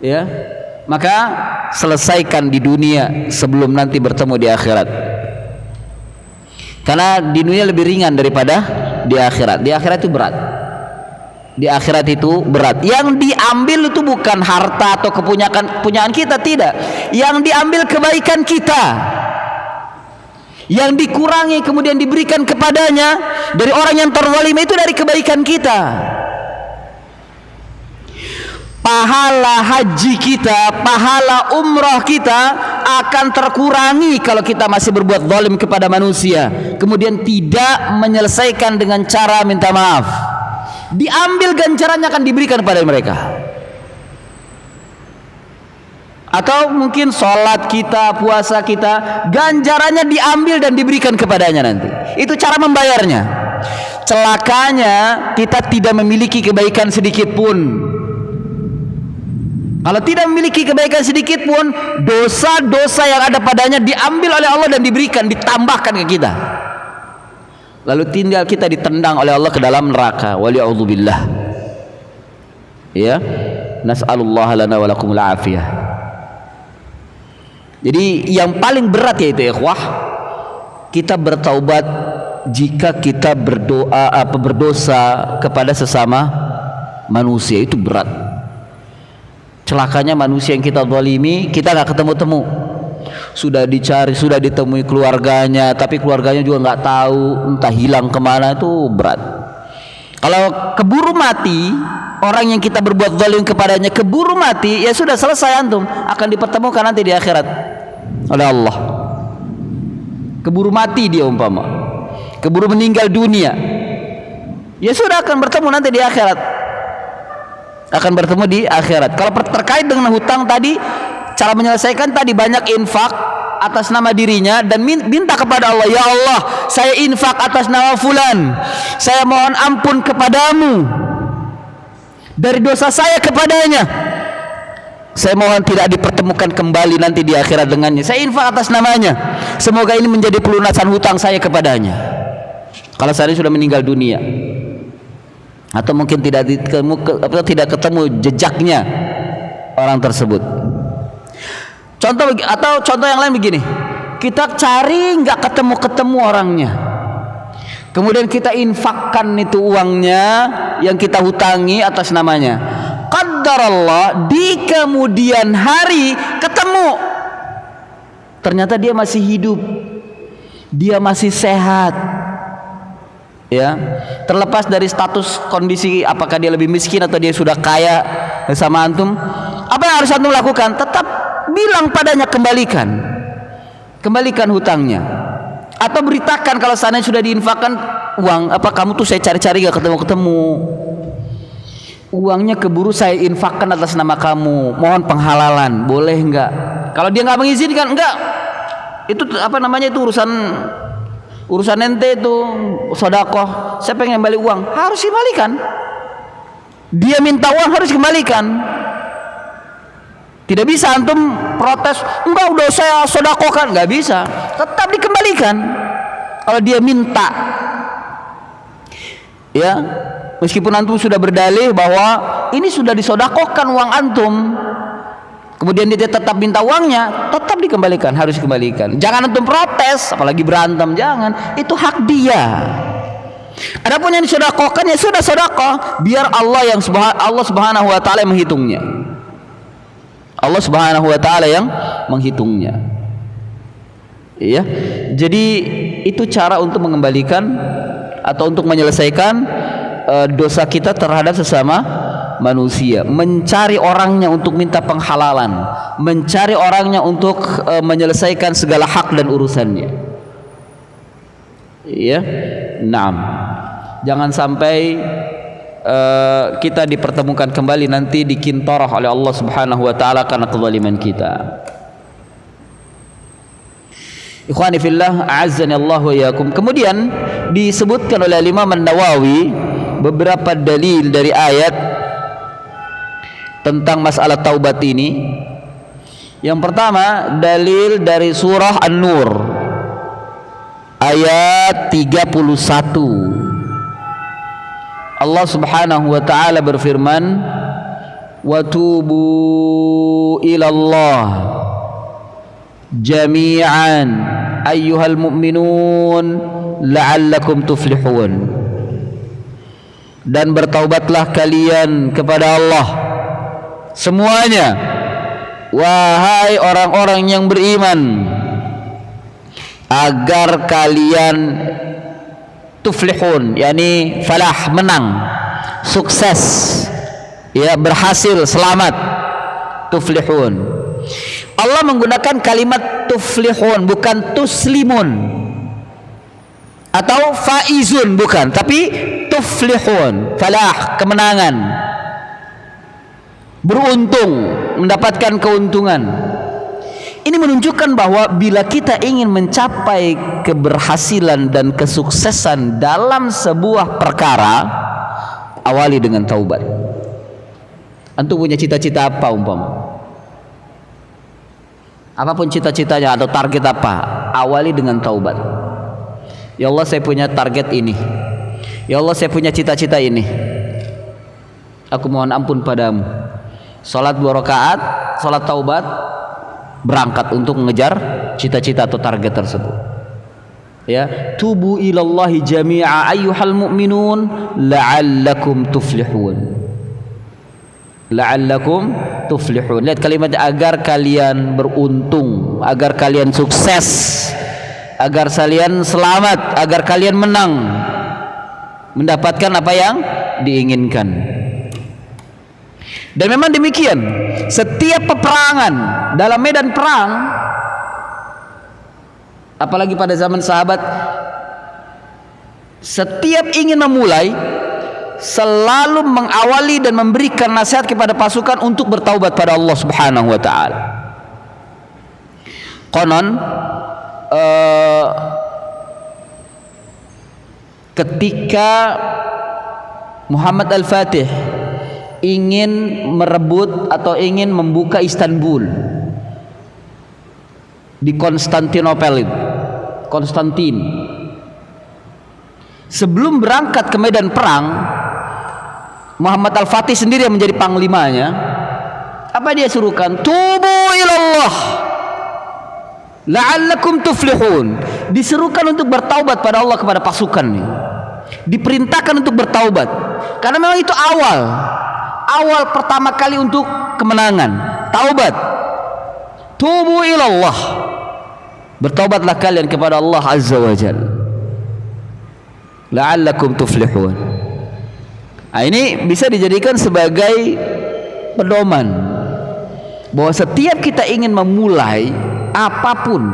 ya. Maka selesaikan di dunia sebelum nanti bertemu di akhirat. Karena di dunia lebih ringan daripada di akhirat. Di akhirat itu berat. Di akhirat itu berat. Yang diambil itu bukan harta atau kepunyaan kita, tidak. Yang diambil kebaikan kita. Yang dikurangi kemudian diberikan kepadanya dari orang yang terzalim, itu dari kebaikan kita. Pahala haji kita, pahala umrah kita akan terkurangi kalau kita masih berbuat zalim kepada manusia, kemudian tidak menyelesaikan dengan cara minta maaf. Diambil ganjarannya akan diberikan kepada mereka. Atau mungkin sholat kita, puasa kita, ganjarannya diambil dan diberikan kepadanya nanti. Itu cara membayarnya. Celakanya kita tidak memiliki kebaikan sedikit pun. Kalau tidak memiliki kebaikan sedikit pun, dosa-dosa yang ada padanya diambil oleh Allah dan diberikan, ditambahkan ke kita. Lalu tinggal kita ditendang oleh Allah ke dalam neraka. Wali'udzubillah. Ya, nas'alullah lana wa lakumul afiyah. Jadi yang paling berat yaitu ikhwah, kita bertaubat jika kita berdosa kepada sesama manusia, itu berat. Celakanya manusia yang kita zalimi, kita nggak ketemu-temu. Sudah dicari, sudah ditemui keluarganya, tapi keluarganya juga nggak tahu, entah hilang kemana, itu berat. Kalau keburu mati, orang yang kita berbuat zalim kepadanya keburu mati, ya sudah selesai, antum akan dipertemukan nanti di akhirat oleh Allah. Keburu mati dia umpama, keburu meninggal dunia, ya sudah akan bertemu nanti di akhirat. Akan bertemu di akhirat. Kalau terkait dengan hutang tadi, cara menyelesaikan tadi banyak infak atas nama dirinya dan minta kepada Allah, ya Allah, saya infak atas nama fulan, saya mohon ampun kepadamu dari dosa saya kepadanya, saya mohon tidak dipertemukan kembali nanti di akhirat dengannya, saya infak atas namanya, semoga ini menjadi pelunasan hutang saya kepadanya. Kalau saya sudah meninggal dunia, atau mungkin tidak ketemu jejaknya orang tersebut. Contoh yang lain begini, kita cari nggak ketemu orangnya, kemudian kita infakkan itu uangnya yang kita hutangi atas namanya. Qadarallah, di kemudian hari ketemu, ternyata dia masih hidup, dia masih sehat. Ya, terlepas dari status kondisi, apakah dia lebih miskin atau dia sudah kaya sama antum, apa yang harus antum lakukan? Tetap bilang padanya, kembalikan hutangnya. Atau beritakan kalau sana sudah diinfakkan uang, apa kamu tuh saya cari-cari gak ketemu-ketemu, uangnya keburu saya infakkan atas nama kamu, mohon penghalalan, boleh enggak? Kalau dia nggak mengizinkan, enggak, itu apa namanya, itu urusan ente itu sedekah, saya pengen balik uang, harus dikembalikan. Dia minta uang harus dikembalikan. Tidak bisa antum protes, enggak udah saya sedekahkan, nggak bisa, tetap dikembalikan kalau dia minta. Ya, meskipun antum sudah berdalih bahwa ini sudah disedekahkan uang antum, kemudian dia tetap minta uangnya, tetap dikembalikan, harus dikembalikan. Jangan antum protes, apalagi berantem, jangan. Itu hak dia. Adapun yang disedekahkan ya sudah sedekah, biar Allah Subhanahu wa taala yang menghitungnya. Allah Subhanahu wa taala yang menghitungnya. Iya. Jadi itu cara untuk mengembalikan atau untuk menyelesaikan dosa kita terhadap sesama manusia. Mencari orangnya untuk minta penghalalan, mencari orangnya untuk menyelesaikan segala hak dan urusannya. Iya. Naam. Jangan sampai kita dipertemukan kembali nanti dikintarah oleh Allah Subhanahu wa taala karena kezaliman kita. Ikhwani fillah, a'azzani Allah wa iyyakum. Kemudian disebutkan oleh Imam An-Nawawi beberapa dalil dari ayat tentang masalah taubat ini. Yang pertama, dalil dari surah An-Nur ayat 31. Allah Subhanahu wa taala berfirman, "Wa tubu ilallah jami'an ayyuhal mu'minun la'allakum tuflihun." Dan bertaubatlah kalian kepada Allah semuanya, wahai orang-orang yang beriman, agar kalian tuflihun, yakni falah, menang, sukses, ya, berhasil, selamat. Tuflihun, Allah menggunakan kalimat tuflihun, bukan tuslimun atau faizun, bukan, tapi tuflihun, falah, kemenangan, beruntung, mendapatkan keuntungan. Ini menunjukkan bahwa bila kita ingin mencapai keberhasilan dan kesuksesan dalam sebuah perkara, awali dengan taubat. Antum punya cita-cita apa umpama? Apapun cita-citanya atau target apa, awali dengan taubat. Ya Allah, saya punya target ini. Ya Allah, saya punya cita-cita ini. Aku mohon ampun padamu. Salat 2 rakaat, salat taubat, berangkat untuk mengejar cita-cita atau target tersebut. Ya, tubu ilallahi jami'a ayyuhal mu'minun la'allakum tuflihun. La'allakum tuflihun. Lihat kalimatnya, agar kalian beruntung, agar kalian sukses, agar kalian selamat, agar kalian menang, mendapatkan apa yang diinginkan. Dan memang demikian, setiap peperangan dalam medan perang, apalagi pada zaman sahabat, setiap ingin memulai selalu mengawali dan memberikan nasihat kepada pasukan untuk bertaubat pada Allah Subhanahu wa taala. Konon ketika Muhammad Al-Fatih ingin merebut atau ingin membuka Istanbul di Konstantinopel, Konstantin, sebelum berangkat ke medan perang, Muhammad Al-Fatih sendiri yang menjadi panglimanya. Apa dia suruhkan? Tubu ilallah la'allakum tuflihun. Diserukan untuk bertaubat pada Allah kepada pasukan ini. Diperintahkan untuk bertaubat, karena memang itu awal pertama kali untuk kemenangan. Taubat. Tubu ilallah, bertaubatlah kalian kepada Allah Azza wa Jalla, la'allakum tuflihun. Nah, ini bisa dijadikan sebagai pedoman bahwa setiap kita ingin memulai apapun,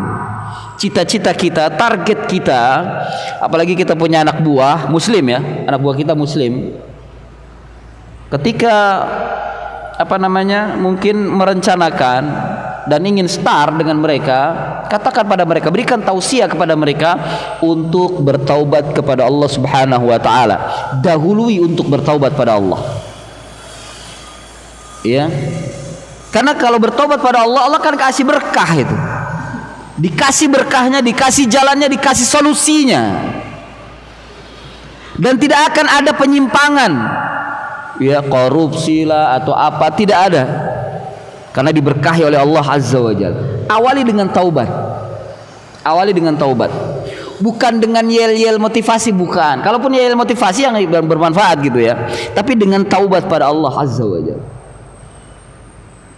cita-cita kita, target kita, apalagi kita punya anak buah muslim ya, anak buah kita muslim. Ketika mungkin merencanakan dan ingin start dengan mereka, katakan pada mereka, berikan tausiah kepada mereka untuk bertaubat kepada Allah Subhanahu wa taala. Dahului untuk bertaubat pada Allah. Ya. Karena kalau bertobat pada Allah, Allah akan kasih berkah itu. Dikasih berkahnya, dikasih jalannya, dikasih solusinya. Dan tidak akan ada penyimpangan. Ya, korupsi lah atau apa, tidak ada. Karena diberkahi oleh Allah Azza wa Jalla. Awali dengan taubat. Awali dengan taubat. Bukan dengan yel-yel motivasi, bukan. Kalaupun yel motivasi yang bermanfaat gitu ya. Tapi dengan taubat pada Allah Azza wa Jalla.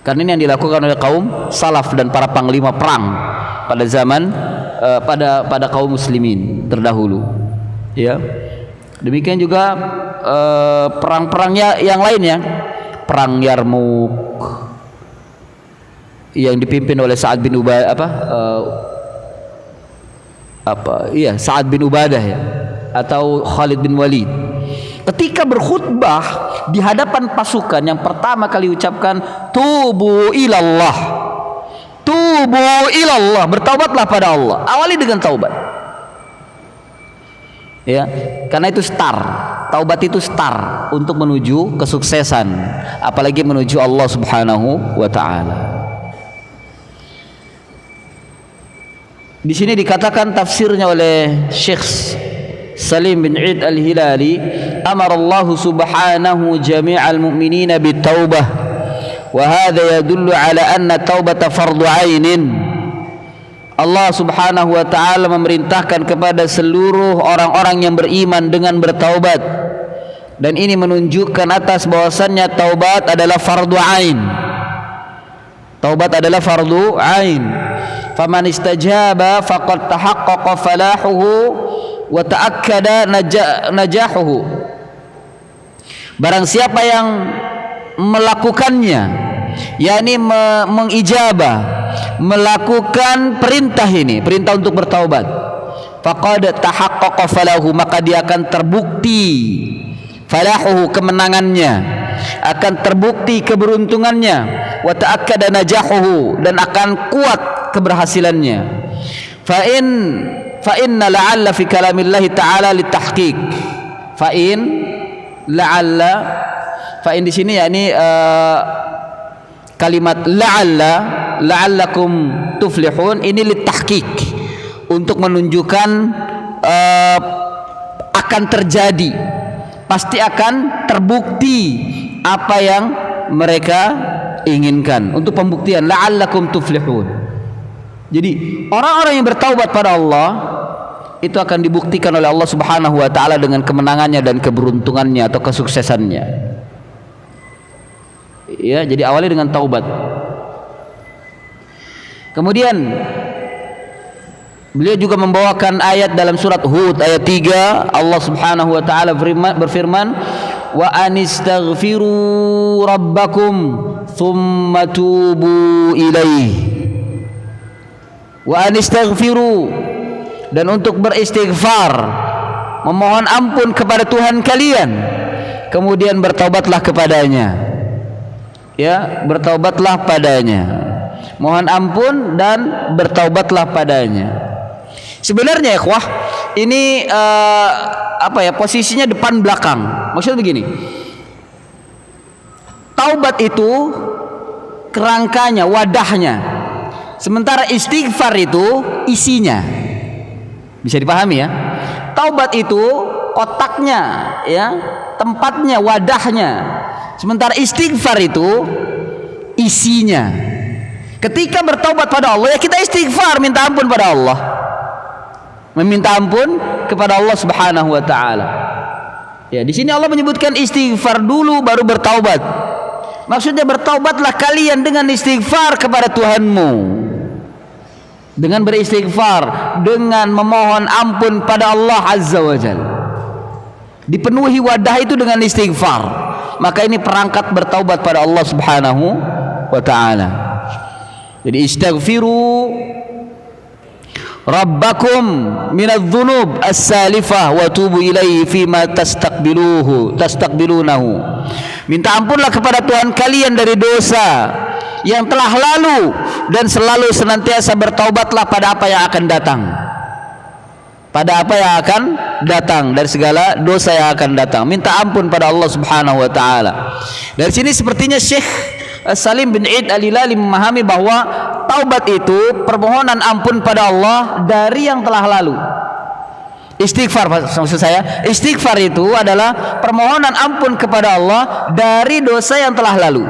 Karena ini yang dilakukan oleh kaum salaf dan para panglima perang pada zaman pada kaum muslimin terdahulu. Ya. Demikian juga perang-perang yang lainnya, perang Yarmuk yang dipimpin oleh Sa'ad bin Ubadah Sa'ad bin Ubadah ya, atau Khalid bin Walid. Ketika berkhutbah di hadapan pasukan, yang pertama kali ucapkan tubu ilallah, tubu ilallah, bertaubatlah pada Allah. Awali dengan taubat. Ya, karena itu taubat itu untuk menuju kesuksesan, apalagi menuju Allah Subhanahu wa taala. Di sini dikatakan tafsirnya oleh Syekh Salim bin Eid Al-Hilali, amara Allah Subhanahu jami'al mu'minina bitaubah wa hadha yadullu ala anna taubata fardu 'ainin. Allah Subhanahu wa taala memerintahkan kepada seluruh orang-orang yang beriman dengan bertaubat, dan ini menunjukkan atas bahwasannya taubat adalah fardu 'ain. Taubat adalah fardu 'ain. Faman istajaba faqad tahaqqaqa falahuhu wa ta'akkada najahuhu. Barang siapa yang melakukannya, yakni mengijabah, melakukan perintah ini, perintah untuk bertaubat, faqad tahaqqaqa falahu, maka dia akan terbukti falahuhu, kemenangannya, akan terbukti keberuntungannya, wa ta'akkada najahuhu, dan akan kuat keberhasilannya. Fa inna la'alla fi kalamillahi ta'ala litahqiq. Fa in di sini yakni kalimat la'allakum tuflihun, ini litahqiq, untuk menunjukkan akan terjadi, pasti akan terbukti apa yang mereka inginkan, untuk pembuktian la'allakum tuflihun. Jadi orang-orang yang bertaubat pada Allah itu akan dibuktikan oleh Allah Subhanahu wa taala dengan kemenangannya dan keberuntungannya atau kesuksesannya. Ya, jadi awali dengan taubat. Kemudian beliau juga membawakan ayat dalam surat Hud ayat 3, Allah Subhanahu wa taala berfirman, wa anistaghfiru rabbakum thumma tubu ilaihi. Wa anistaghfiru, dan untuk beristighfar, memohon ampun kepada Tuhan kalian, kemudian bertaubatlah kepadanya. Ya, bertaubatlah padanya, mohon ampun dan bertaubatlah padanya. Sebenarnya ikhwah, ini posisinya depan belakang. Maksudnya begini, taubat itu kerangkanya, wadahnya, sementara istighfar itu isinya. Bisa dipahami ya? Taubat itu kotaknya, ya, tempatnya, wadahnya. Sementara istighfar itu isinya. Ketika bertaubat pada Allah, ya kita istighfar, minta ampun pada Allah. Meminta ampun kepada Allah Subhanahu wa taala. Ya, di sini Allah menyebutkan istighfar dulu baru bertaubat. Maksudnya bertaubatlah kalian dengan istighfar kepada Tuhanmu. Dengan beristighfar, dengan memohon ampun pada Allah Azza wa Jalla. Dipenuhi wadah itu dengan istighfar. Maka ini perangkat bertaubat pada Allah Subhanahu wa taala. Jadi istaghfiru rabbakum minadz-dzunub as-salifah wa tubu ilaihi fima tastaqbilunahu. Minta ampunlah kepada Tuhan kalian dari dosa yang telah lalu dan selalu senantiasa bertaubatlah pada apa yang akan datang. Pada apa yang akan datang, dari segala dosa yang akan datang. Minta ampun pada Allah Subhanahu wa taala. Dari sini sepertinya Syekh Salim bin Eid Al-Hilali memahami bahwa taubat itu permohonan ampun pada Allah dari yang telah lalu. Istighfar, maksud saya, istighfar itu adalah permohonan ampun kepada Allah dari dosa yang telah lalu.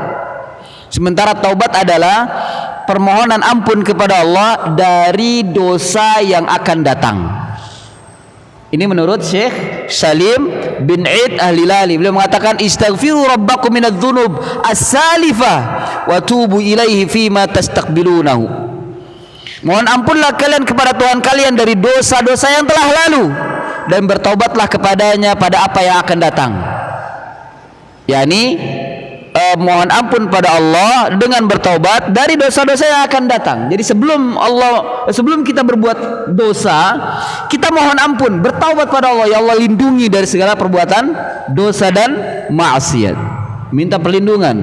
Sementara taubat adalah permohonan ampun kepada Allah dari dosa yang akan datang. Ini menurut Syekh Salim bin Eid Al-Hilali. Beliau mengatakan istaghfiru rabbakum minadz-dzunub as-salifah wa tubu ilaihi fima tastaqbilunahu. Mohon ampunlah kalian kepada Tuhan kalian dari dosa-dosa yang telah lalu dan bertaubatlah kepadanya pada apa yang akan datang. yakni mohon ampun pada Allah dengan bertaubat dari dosa-dosa yang akan datang. Jadi sebelum kita berbuat dosa, kita mohon ampun, bertaubat pada Allah. Ya Allah, lindungi dari segala perbuatan dosa dan maksiat. Minta perlindungan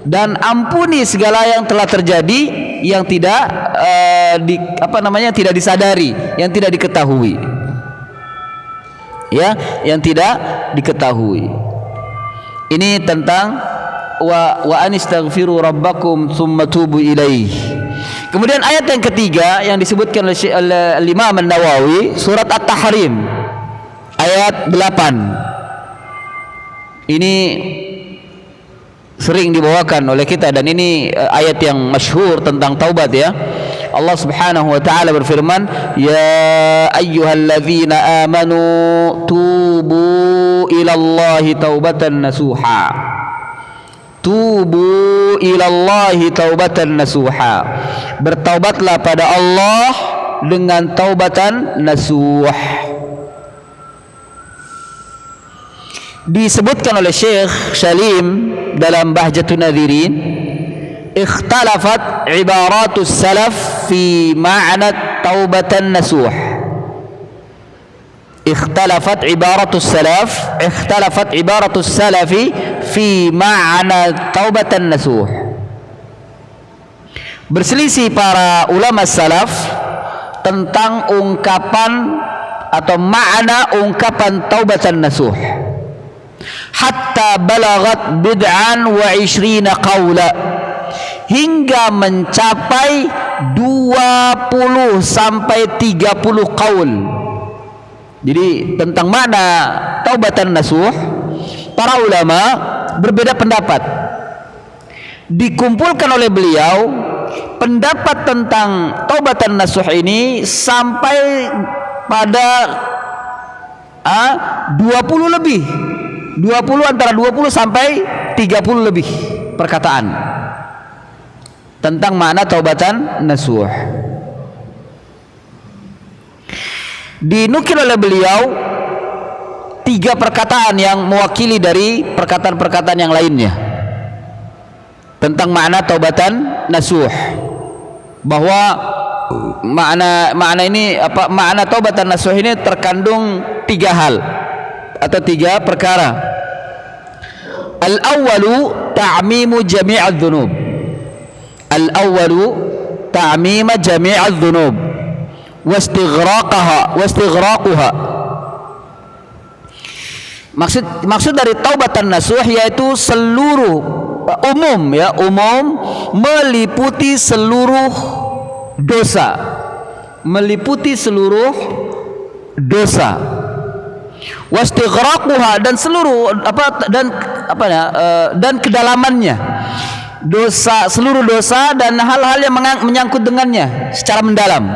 dan ampuni segala yang telah terjadi yang tidak tidak disadari, yang tidak diketahui. Ya, yang tidak diketahui. Ini tentang wa anistaghfiru rabbakum tsumma tubu ilaih. Kemudian ayat yang ketiga yang disebutkan oleh Imam An-Nawawi, surat At-Tahrim ayat 8. Ini sering dibawakan oleh kita dan ini ayat yang masyhur tentang taubat ya. Allah Subhanahu wa taala berfirman, "Ya ayyuhalladzina amanu tubu ilallahi taubatan nasuha." Tubu ilallahi taubatan nasuha. Bertaubatlah pada Allah dengan taubatan nasuh. Disebutkan oleh Syekh Salim dalam Bahjatun Nadhirin, ikhtalafat ibaratus salaf fi ma'na taubatan nasuh. Ikhtalafat ibaratus salafi fi ma'na taubatan nasuh. Berselisih para ulama salaf tentang ungkapan atau makna ungkapan taubatan nasuh. Hatta balagat bid'an wa 'ishrina qawla, hingga mencapai 20 sampai 30 qaul. Jadi tentang makna taubatan nasuh, para ulama berbeda pendapat. Dikumpulkan oleh beliau pendapat tentang taubatan nasuh ini sampai pada 20 lebih. 20 antara 20 sampai 30 lebih perkataan tentang makna taubatan nasuh. Dinukil oleh beliau 3 perkataan yang mewakili dari perkataan-perkataan yang lainnya tentang makna taubatan nasuh, bahwa makna ini makna taubatan nasuh ini terkandung 3 hal atau 3 perkara. Al-awwalu ta'mimu jami'adz dzunub. Al-awwalu ta'mima jami'adz dzunub wastighraquha. Maksud dari taubatan nasuh yaitu seluruh umum meliputi seluruh dosa, wastighraquha, dan seluruh dan kedalamannya, seluruh dosa dan hal-hal yang menyangkut dengannya secara mendalam.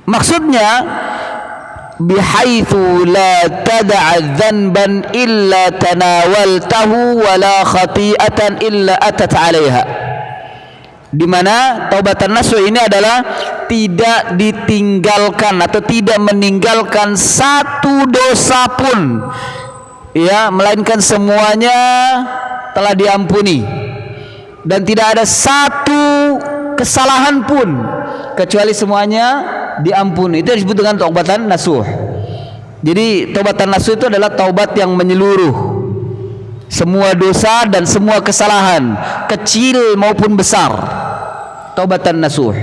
Maksudnya bihaitsu la tad'a dzanban illa tanawaltahu wa la khati'atan illa atat 'alaiha. Di mana taubatan nasuh ini adalah tidak ditinggalkan atau tidak meninggalkan satu dosa pun, ya, melainkan semuanya telah diampuni, dan tidak ada satu kesalahan pun kecuali semuanya diampuni. Itu disebut dengan taubatan nasuh. Jadi taubatan nasuh itu adalah taubat yang menyeluruh, semua dosa dan semua kesalahan, kecil maupun besar. Taubatan nasuh.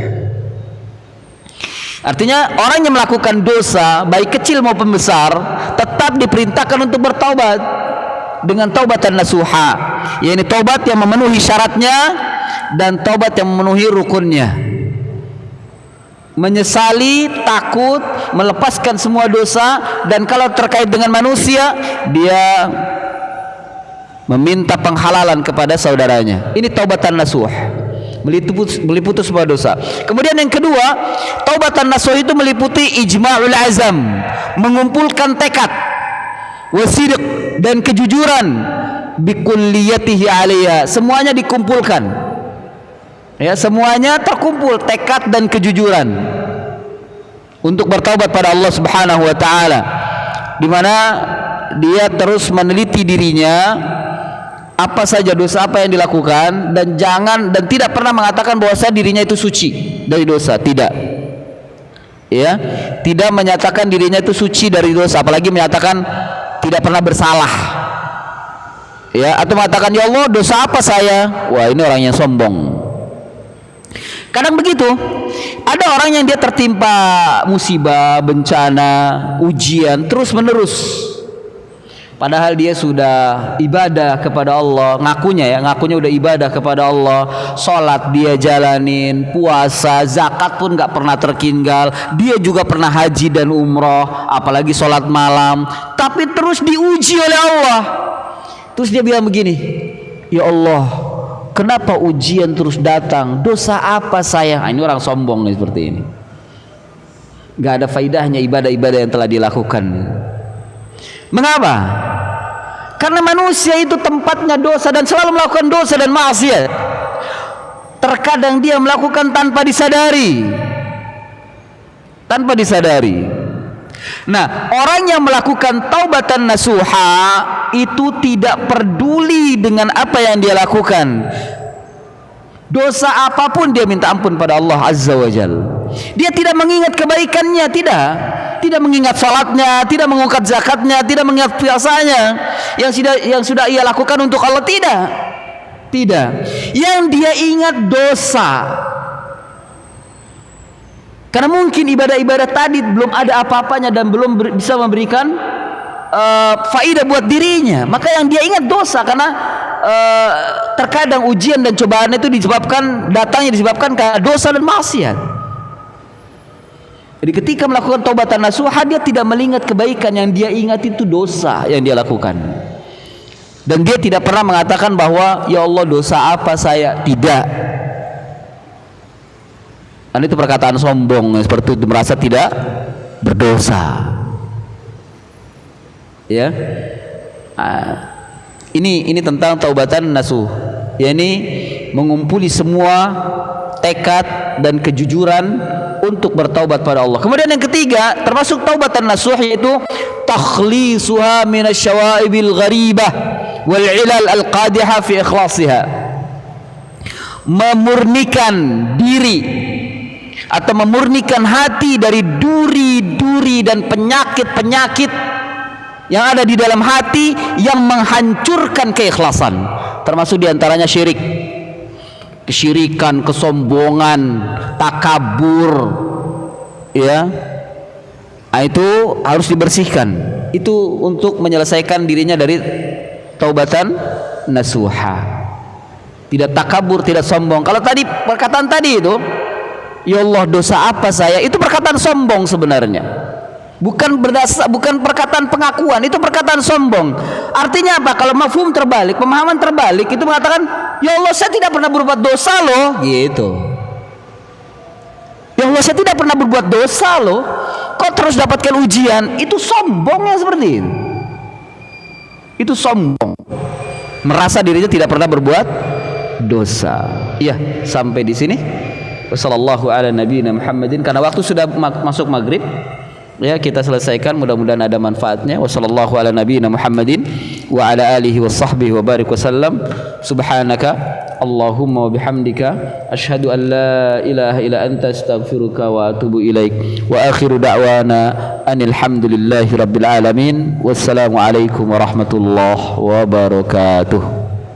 Artinya orang yang melakukan dosa baik kecil maupun besar tetap diperintahkan untuk bertaubat dengan taubatan nasuha, yaitu taubat yang memenuhi syaratnya dan taubat yang memenuhi rukunnya. Menyesali, takut, melepaskan semua dosa, dan kalau terkait dengan manusia dia meminta penghalalan kepada saudaranya. Ini taubatan nasuh, meliputi semua dosa. Kemudian yang kedua, taubatan nasuh itu meliputi ijma'ul azam, mengumpulkan tekad, wasidq, dan kejujuran, bikulliyatihi alaiha, semuanya dikumpulkan. Ya, semuanya terkumpul tekad dan kejujuran untuk bertaubat pada Allah Subhanahu wa taala, di mana dia terus meneliti dirinya, apa saja dosa apa yang dilakukan, dan tidak pernah mengatakan bahwa dirinya itu suci dari dosa, tidak. Ya, tidak menyatakan dirinya itu suci dari dosa, apalagi menyatakan tidak pernah bersalah. Ya, atau mengatakan ya Allah dosa apa saya? Wah, ini orang yang sombong. Kadang begitu, ada orang yang dia tertimpa musibah, bencana, ujian terus menerus, padahal dia sudah ibadah kepada Allah, ngakunya udah ibadah kepada Allah, sholat dia jalanin, puasa, zakat pun gak pernah tertinggal, dia juga pernah haji dan umroh, apalagi sholat malam, tapi terus diuji oleh Allah. Terus dia bilang begini, ya Allah, kenapa ujian terus datang? Dosa apa saya? Ini orang sombong nih, seperti ini. Gak ada faidahnya ibadah-ibadah yang telah dilakukan. Mengapa? Karena manusia itu tempatnya dosa dan selalu melakukan dosa dan maksiat. Terkadang dia melakukan tanpa disadari. Tanpa disadari. Nah, orang yang melakukan taubatan nasuha itu tidak peduli dengan apa yang dia lakukan. Dosa apapun dia minta ampun pada Allah Azza wa Jalla. Dia tidak mengingat kebaikannya, tidak mengingat salatnya, tidak mengingat zakatnya, tidak mengingat puasanya yang sudah ia lakukan untuk Allah, tidak. Yang dia ingat dosa. Karena mungkin ibadah-ibadah tadi belum ada apa-apanya dan belum bisa memberikan faidah buat dirinya, maka yang dia ingat dosa. Karena terkadang ujian dan cobaan itu disebabkan karena dosa dan maksiat. Jadi ketika melakukan taubatan nasuha, dia tidak mengingat kebaikan, yang dia ingat itu dosa yang dia lakukan. Dan dia tidak pernah mengatakan bahwa ya Allah dosa apa saya, tidak. Dan itu perkataan sombong, seperti itu, merasa tidak berdosa. Ya, ini tentang taubatan nasuh, yakni mengumpuli semua tekad dan kejujuran untuk bertaubat pada Allah. Kemudian yang ketiga, termasuk taubatan nasuh, yaitu takhlisuha minasyawaibil gharibah wal ilal al-qadihah fi ikhlasiha, memurnikan diri atau memurnikan hati dari duri-duri dan penyakit-penyakit yang ada di dalam hati yang menghancurkan keikhlasan, termasuk diantaranya syirik, kesyirikan, kesombongan, takabur, ya. Itu harus dibersihkan. Itu untuk menyelesaikan dirinya dari taubatan nasuha. Tidak takabur, tidak sombong. Kalau tadi perkataan tadi itu, ya Allah dosa apa saya, itu perkataan sombong sebenarnya. Bukan perkataan pengakuan, itu perkataan sombong. Artinya apa? Kalau mafhum terbalik, pemahaman terbalik, itu mengatakan ya Allah saya tidak pernah berbuat dosa loh, gitu. Ya Allah saya tidak pernah berbuat dosa loh, kok terus dapatkan ujian? Itu sombongnya seperti itu. Itu sombong, merasa dirinya tidak pernah berbuat dosa. Ya, sampai di sini. Wassallallahu ala nabiyina Muhammadin, karena waktu sudah masuk maghrib. ya kita selesaikan, mudah-mudahan ada manfaatnya. Wassallallahu ala nabiyina Muhammadin wa ala alihi washabbihi wa barik wasallam. Subhanaka Allahumma wa bihamdika asyhadu an la ilaha illa anta astaghfiruka wa atubu ilaik. Wa akhiru da'wana anil hamdulillahi rabbil alamin. Wassalamu alaikum warahmatullahi wabarakatuh.